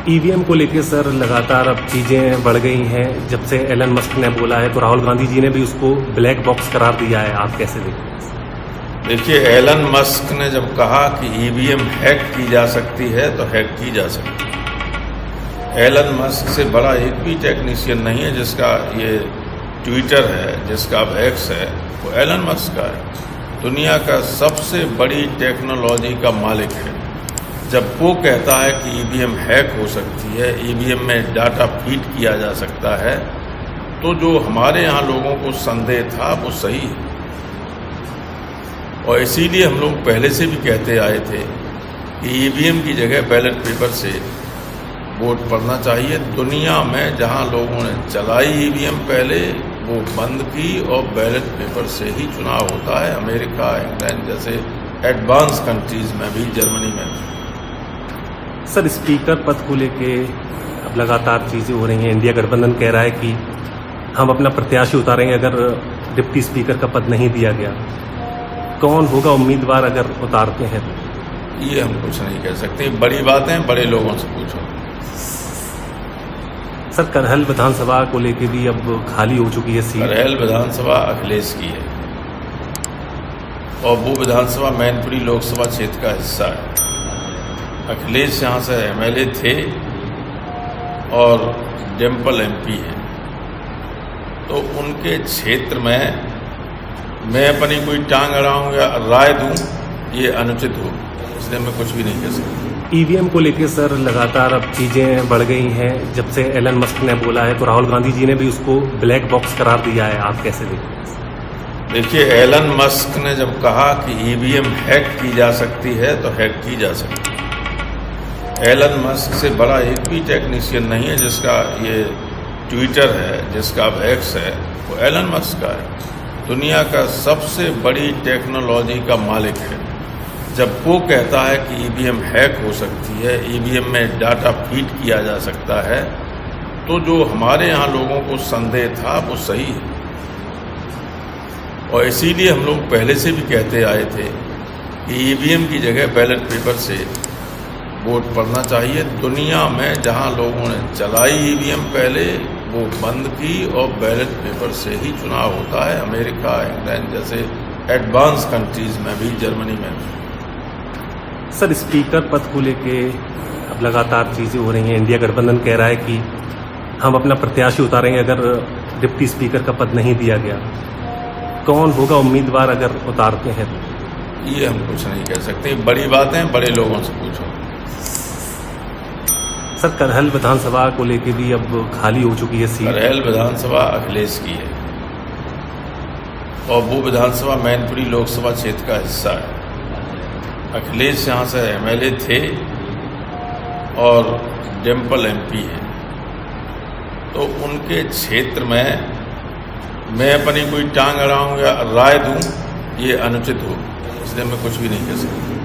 EVM को लेके sir लगातार अब चीज़ें बढ़ गई हैं। जब से एलन मस्क ने बोला है तो राहुल गांधी जी ने भी उसको ब्लैक बॉक्स करार दिया है। आप कैसे देखते हैं? देखिए, एलन मस्क ने जब कहा कि ईवीएम हैक की जा सकती है तो हैक की जा सकती है। एलन मस्क से बड़ा एक भी टेक्नीशियन नहीं है जिसका ये ट्विटर है, जिसका अब एक्स है, वो एलन मस्क का है। दुनिया का सबसे बड़ी टेक्नोलॉजी का मालिक है। जब वो कहता है कि ईवीएम हैक हो सकती है, ईवीएम में डाटा फीड किया जा सकता है, तो जो हमारे यहाँ लोगों को संदेह था वो सही है। और इसीलिए हम लोग पहले से भी कहते आए थे कि ईवीएम की जगह बैलेट पेपर से वोट पड़ना चाहिए। दुनिया में जहाँ लोगों ने चलाई ईवीएम पहले, वो बंद की और बैलेट पेपर से ही चुनाव होता है। अमेरिका, इंग्लैंड जैसे एडवांस कंट्रीज में भी, जर्मनी में भी। सर, स्पीकर पद को लेके अब लगातार चीज़ें हो रही हैं। इंडिया गठबंधन कह रहा है कि हम अपना प्रत्याशी उतारेंगे अगर डिप्टी स्पीकर का पद नहीं दिया गया। कौन होगा उम्मीदवार अगर उतारते हैं तो? ये हम कुछ नहीं कह सकते। बड़ी बातें बड़े लोगों से पूछो। सर, करहल विधानसभा को लेके भी अब खाली हो चुकी है सीट। करहल विधानसभा अखिलेश की है और वो विधानसभा मैनपुरी लोकसभा क्षेत्र का हिस्सा है। अखिलेश यहाँ से एमएलए थे और डिम्पल एमपी है, तो उनके क्षेत्र में मैं अपनी कोई टांग अड़ाऊँ या राय दूँ, ये अनुचित हो, इसलिए मैं कुछ भी नहीं कह सकता। ईवीएम को लेके सर लगातार अब चीज़ें बढ़ गई हैं। जब से एलन मस्क ने बोला है तो राहुल गांधी जी ने भी उसको ब्लैक बॉक्स करार दिया है। आप कैसे देखते हैं? देखिए, एलन मस्क ने जब कहा कि ईवीएम हैक की जा सकती है तो हैक की जा सकती है। एलन मस्क से बड़ा एक भी टेक्नीशियन नहीं है जिसका ये ट्विटर है, जिसका अब एक्स है, वो एलन मस्क का है। दुनिया का सबसे बड़ी टेक्नोलॉजी का मालिक है। जब वो कहता है कि ईवीएम हैक हो सकती है, ईवीएम में डाटा फीड किया जा सकता है, तो जो हमारे यहाँ लोगों को संदेह था वो सही है। और इसीलिए हम लोग पहले से भी कहते आए थे कि ईवीएम की जगह बैलेट पेपर से वोट पड़ना चाहिए। दुनिया में जहाँ लोगों ने चलाई ईवीएम पहले, वो बंद की और बैलेट पेपर से ही चुनाव होता है। अमेरिका, इंग्लैंड जैसे एडवांस कंट्रीज में भी, जर्मनी में भी। सर, स्पीकर पद को लेके अब लगातार चीज़ें हो रही हैं। इंडिया गठबंधन कह रहा है कि हम अपना प्रत्याशी उतारेंगे अगर डिप्टी स्पीकर का पद नहीं दिया गया। कौन होगा उम्मीदवार अगर उतारते हैं तो? ये हम कुछ नहीं कह सकते। बड़ी बातें बड़े लोगों से पूछो। सर, करहल विधानसभा को लेके भी अब खाली हो चुकी है सीट। करहल विधानसभा अखिलेश की है और वो विधानसभा मैनपुरी लोकसभा क्षेत्र का हिस्सा है। अखिलेश यहाँ से एमएलए थे और डिम्पल एमपी है, तो उनके क्षेत्र में मैं अपनी कोई टांग अड़ाऊँ या राय दूँ, ये अनुचित हो, इसलिए मैं कुछ भी नहीं कह सकता।